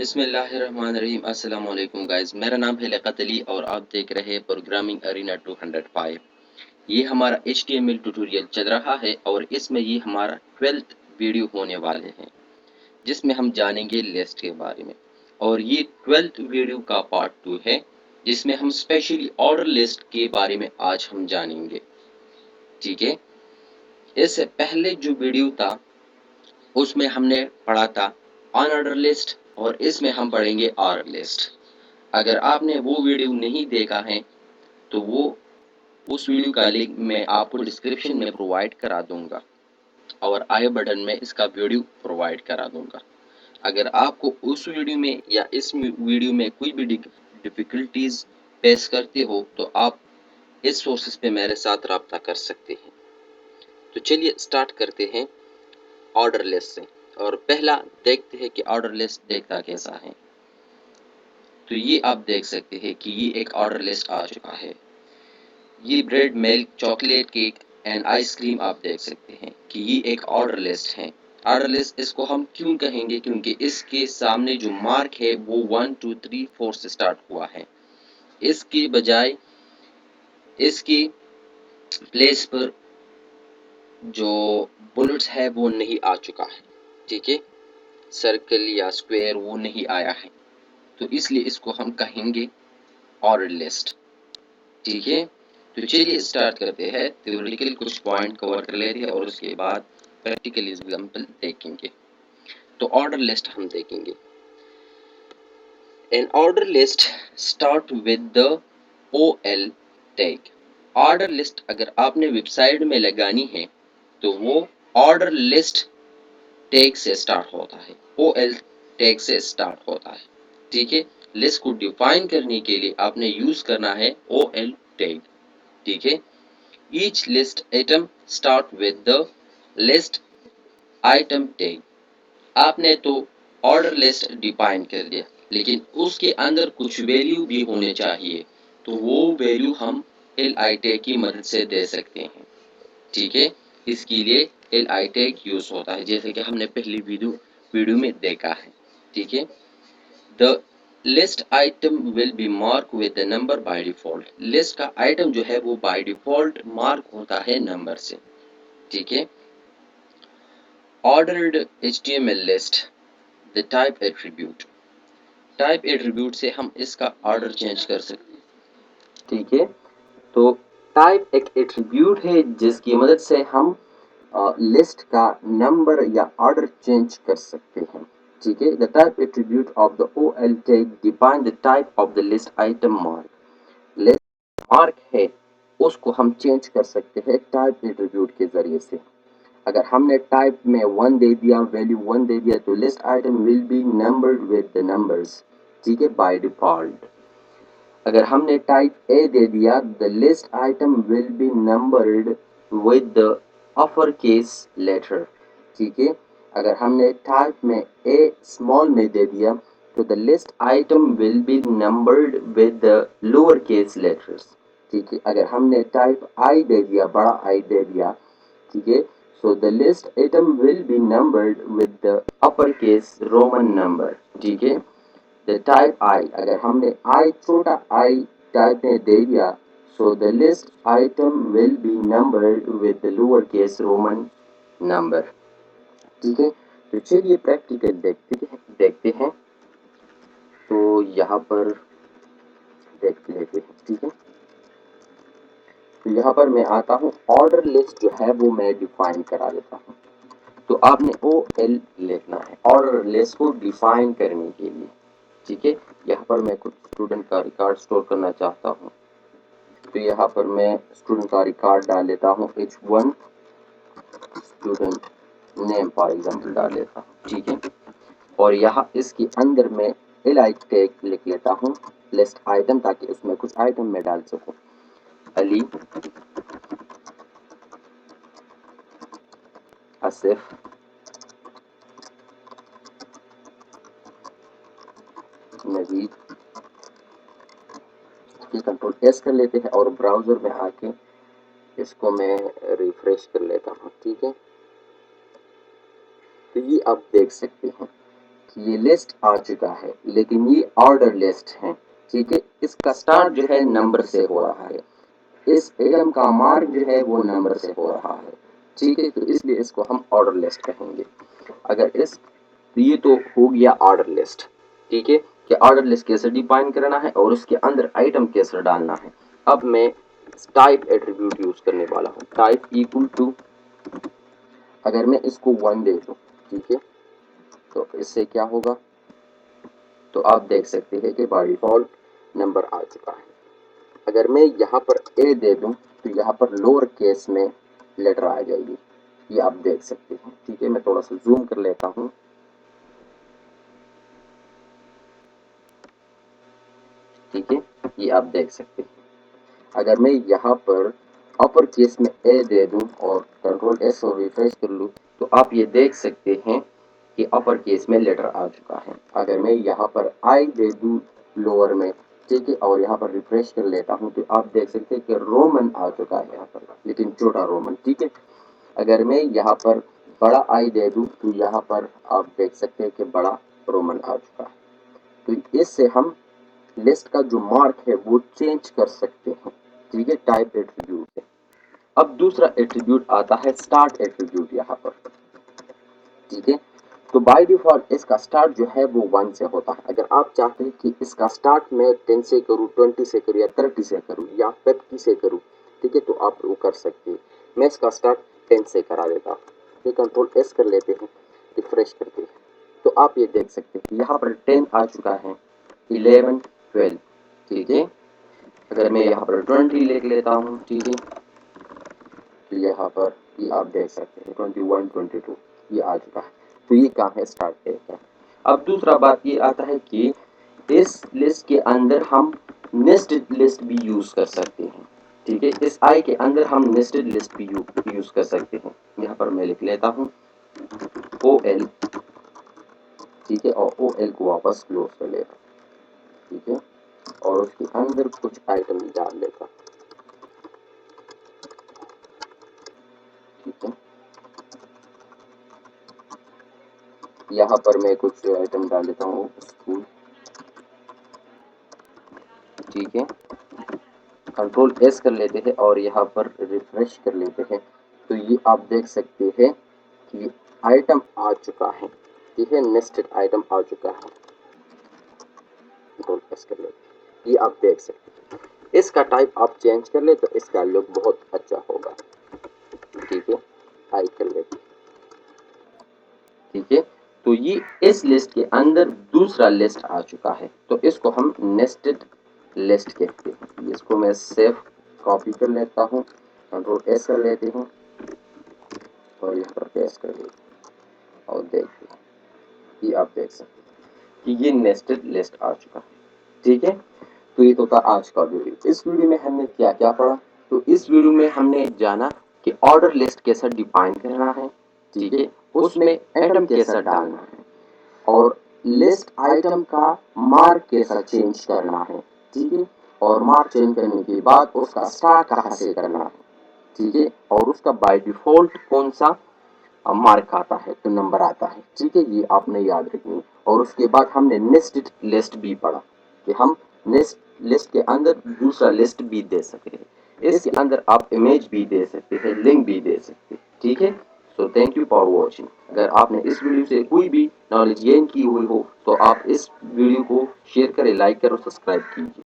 बिस्मिल्लाहिर्रहमानिर्रहीम। अस्सलाम वालेकुम गाइस, मेरा नाम है लियाकत अली और आप देख रहे हैं प्रोग्रामिंग अरीना 205। ये हमारा HTML ट्यूटोरियल चल रहा है और इसमें ये हमारा 12th वीडियो होने वाले हैं, जिसमें हम जानेंगे लिस्ट के बारे में। और ये 12th वीडियो का पार्ट 2 है, जिसमें हम स्पेशली ऑर्डर लिस्ट के बारे में आज हम जानेंगे। ठीक है, इससे पहले जो वीडियो था उसमें हमने पढ़ा था अनऑर्डर लिस्ट और इसमें हम पढ़ेंगे ऑर्डर लिस्ट। अगर आपने वो वीडियो नहीं देखा है तो वो उस वीडियो का लिंक मैं आपको डिस्क्रिप्शन में प्रोवाइड करा दूंगा और आई बटन में इसका वीडियो प्रोवाइड करा दूंगा। अगर आपको उस वीडियो में या इस वीडियो में कोई भी डिफिकल्टीज फेस करते हो तो आप इस सोर्सेस पे मेरे साथ रब्ता कर सकते हैं। तो चलिए स्टार्ट करते हैं ऑर्डर लिस्ट से और पहला देखते हैं कि ऑर्डर लिस्ट देखता कैसा है। तो ये आप देख सकते हैं कि ये एक ऑर्डर लिस्ट आ चुका है। ये bread, milk, chocolate, cake and ice cream आप देख सकते हैं कि ये एक ऑर्डर लिस्ट है। ऑर्डर लिस्ट इसको हम क्यों कहेंगे, क्योंकि इसके सामने जो मार्क है वो 1 2 3 4 से स्टार्ट हुआ है। इसके बजाय इसकी प्लेस पर जो बुलेट्स है वो नहीं आ चुका है। ठीक है, सर्कल या स्क्वायर वो नहीं आया है, तो इसलिए इसको हम कहेंगे ऑर्डर लिस्ट। ठीक है, तो चलिए स्टार्ट करते हैं। थ्योरेटिकल कुछ पॉइंट कवर कर लेते हैं और उसके बाद प्रैक्टिकल एग्जांपल देखेंगे। तो ऑर्डर लिस्ट हम देखेंगे। An order list start with the OL tag. Order list अगर आपने वेबसाइट में लगानी है तो वो ऑर्डर लिस्ट टैग से स्टार्ट होता है, OL टैग से स्टार्ट होता है। ठीक है, लिस्ट को डिफाइन करने के लिए आपने यूज करना है OL टैग। ठीक है, each list item start with the list item tag। आपने तो ऑर्डर लिस्ट डिफाइन कर दिया, लेकिन उसके अंदर कुछ वैल्यू भी होने चाहिए, तो वो वैल्यू हम li टैग की मदद से दे सकते हैं। ठीक है, इसके लिए li टैग यूज होता है, जैसे कि हमने पहली वीडियो में देखा है। ठीक है, the list item will B mark with the number by default. List का आइटम जो है वो बाय डिफॉल्ट मार्क होता है नंबर से। ठीक है, ordered HTML list, the type attribute. Type attribute से हम इसका ऑर्डर चेंज कर सकते हैं। ठीक है, तो टाइप एक एट्रीब्यूट है जिसकी मदद से हम लिस्ट का नंबर या ऑर्डर चेंज कर सकते हैं। ठीक है, the type attribute of the OL tag define the type of the list item mark. List mark है उसको हम चेंज कर सकते हैं टाइप एट्रीब्यूट के जरिए से। अगर हमने टाइप में 1 दे दिया, वैल्यू 1 दे दिया, तो list item will be numbered with the numbers. ठीक है, बाय डिफॉल्ट। अगर हमने टाइप ए दे दिया, the list item will be numbered with the upper case letter. ठीक है, अगर हमने टाइप में ए स्मॉल में दे दिया तो the list item will be numbered with the lower case letters. ठीक है, अगर हमने टाइप आई दे दिया, बड़ा आई दे दिया, ठीक है, so the list item will be numbered with the upper case Roman number. ठीक है, द टाइप आई, अगर हमने आई छोटा आई टाइप में दे दिया, so the list item will be numbered with the lower case Roman number. ठीक है, तो चलिए प्रैक्टिकल देखते हैं। तो यहाँ पर देख लेते हैं। ठीक है, तो यहाँ पर मैं आता हूँ, ऑर्डर लिस्ट जो है वो मैं डिफाइन करा देता हूँ। तो आपने OL लिखना है ऑर्डर लिस्ट को डिफाइन करने के लिए। ठीक है, यहाँ पर मैं कुछ स्टूडेंट का रिकॉर्ड स्टोर करना चाहता हूँ, तो यहाँ पर मैं स्टूडेंट का रिकॉर्ड डाल लेता हूँ, H1 student name for example डाल लेता हूँ। ठीक है, और यहाँ इसके अंदर मैं li टैग लिख लेता हूँ लिस्ट आइटम, ताकि उसमें कुछ आइटम मैं डाल सकूँ। अली, आसिफ, नवीद। कंट्रोल S कर लेते हैं और ब्राउजर में आके इसको मैं रिफ्रेश कर लेता हूँ। ठीक है, तो ये आप देख सकते हैं ये लिस्ट आ चुका है, लेकिन ये ऑर्डर लिस्ट है। ठीक है, इसका स्टार्ट जो है नंबर से हो रहा है, इस आइटम का मार्क जो है वो नंबर से हो रहा है। ठीक है, तो इसलिए इसको हम ऑर्डर लिस्ट कहेंगे। अगर इस ये तो हो गया ऑर्डर लिस्ट। ठीक है, कि ऑर्डर लिस्ट कैसे डिफाइन करना है और उसके अंदर आइटम कैसे डालना है। अब मैं टाइप एट्रीब्यूट यूज करने वाला हूँ। टाइप इक्वल टू, अगर मैं इसको 1 दे दूं, ठीक है, तो इससे क्या होगा, तो आप देख सकते हैं कि बाय डिफॉल्ट नंबर आ चुका है। अगर मैं यहाँ पर ए दे दूं तो यहाँ पर लोअर केस में लेटर आ जाएगी, ये आप देख सकते हैं। ठीक है, मैं थोड़ा सा जूम कर लेता हूँ। ठीक है, ये आप देख सकते हैं। अगर मैं यहाँ पर अपर केस में ए दे दूं और कंट्रोल एस और रिफ्रेश कर लूँ, तो आप ये देख सकते हैं कि अपर केस में लेटर आ चुका है। अगर मैं यहाँ पर आई दे दूं लोअर में, ठीक है, और यहाँ पर रिफ्रेश कर लेता हूँ, तो आप देख सकते हैं कि रोमन आ चुका है यहाँ पर, लेकिन छोटा रोमन। ठीक है, अगर मैं यहाँ पर बड़ा आई दे दूं, तो यहाँ पर आप देख सकते हैं कि बड़ा रोमन आ चुका है। तो इससे हम लिस्ट का जो मार्क है वो चेंज कर सकते हैं। ठीक है, टाइप एट्रीब्यूट है। अब दूसरा एट्रीब्यूट आता है स्टार्ट एट्रीब्यूट यहाँ पर। ठीक है, तो बाय डिफॉल्ट इसका स्टार्ट जो है वो 1 से होता है। अगर आप चाहते हैं कि इसका स्टार्ट मैं 10 से करूँ, 20 से करूँ, या 30 से करूँ, या 50 से करूँ, ठीक है, तो आप वो कर सकते हैं। मैं इसका स्टार्ट 10 से करा देता हूँ। ये कंट्रोल एस कर लेते हैं, रिफ्रेश करते हैं, तो आप ये देख सकते हैं यहाँ पर 10 आ चुका है, 11, 12। ठीक है, अगर मैं यहाँ पर 20 लिख लेता हूँ, ठीक है, तो यहाँ पर ये आप देख सकते हैं 21, 22 ये आ चुका है। तो ये काम है स्टार्ट डेट का। अब दूसरा बात ये आता है कि इस लिस्ट के अंदर हम नेस्टेड लिस्ट भी यूज कर सकते हैं। ठीक है, इस आई के अंदर हम नेस्टेड लिस्ट भी यूज कर सकते हैं। यहाँ पर मैं लिख लेता हूँ ओ एल, ठीक है, और ओ एल को वापस क्लोज कर लेता हूँ। ठीक है, और उसके अंदर कुछ आइटम डाल लेता हूँ। ठीक है, यहाँ पर मैं कुछ आइटम डाल लेता हूँ स्कूल। ठीक है, कंट्रोल एस कर लेते हैं और यहाँ पर रिफ्रेश कर लेते हैं, तो ये आप देख सकते हैं कि आइटम आ चुका है। ठीक है, नेस्टेड आइटम आ चुका है। कंट्रोल एस कर लेते हैं, ये आप देख सकते हैं। इसका टाइप आप चेंज कर ले तो इसका लुक बहुत अच्छा होगा। ठीक है, आई कर लेते हैं। ठीक है, तो ये इस लिस्ट के अंदर दूसरा लिस्ट आ चुका है, तो इसको हम नेस्टेड लिस्ट कहते हैं। इसको मैं सेफ कॉपी कर लेता हूँ, कंट्रोल एस कर लेते हैं और यहाँ पर पेस्ट कर लेते हैं, और देखिए ये आप देख सकते हैं कि ये नेस्टेड लिस्ट आ चुका है। ठीक है, तो ये तो था आज का वीडियो। इस वीडियो में हमने क्या क्या पढ़ा, तो इस वीडियो में हमने जाना कि ऑर्डर लिस्ट कैसा डिफाइन करना है। ठीक है, उसमें आइटम कैसा डालना है, और लिस्ट आइटम का मार्क कैसा चेंज करना है। ठीक है, और मार्क चेंज करने के बाद उसका स्टार्ट कहाँ से करना है। ठीक है, और उसका बाय डिफॉल्ट कौन सा मार्क आता है, तो नंबर आता है। ठीक है, ये आपने याद रखनी। और उसके बाद हमने नेस्टेड लिस्ट भी पढ़ा कि हम नेक्स्ट लिस्ट के अंदर दूसरा लिस्ट भी दे सकते हैं। इसके अंदर आप इमेज भी दे सकते हैं, लिंक भी दे सकते हैं। ठीक है, so thank you for watching. अगर आपने इस वीडियो से कोई भी नॉलेज गेन की हुई हो तो आप इस वीडियो को शेयर करें, लाइक करें और सब्सक्राइब कीजिए।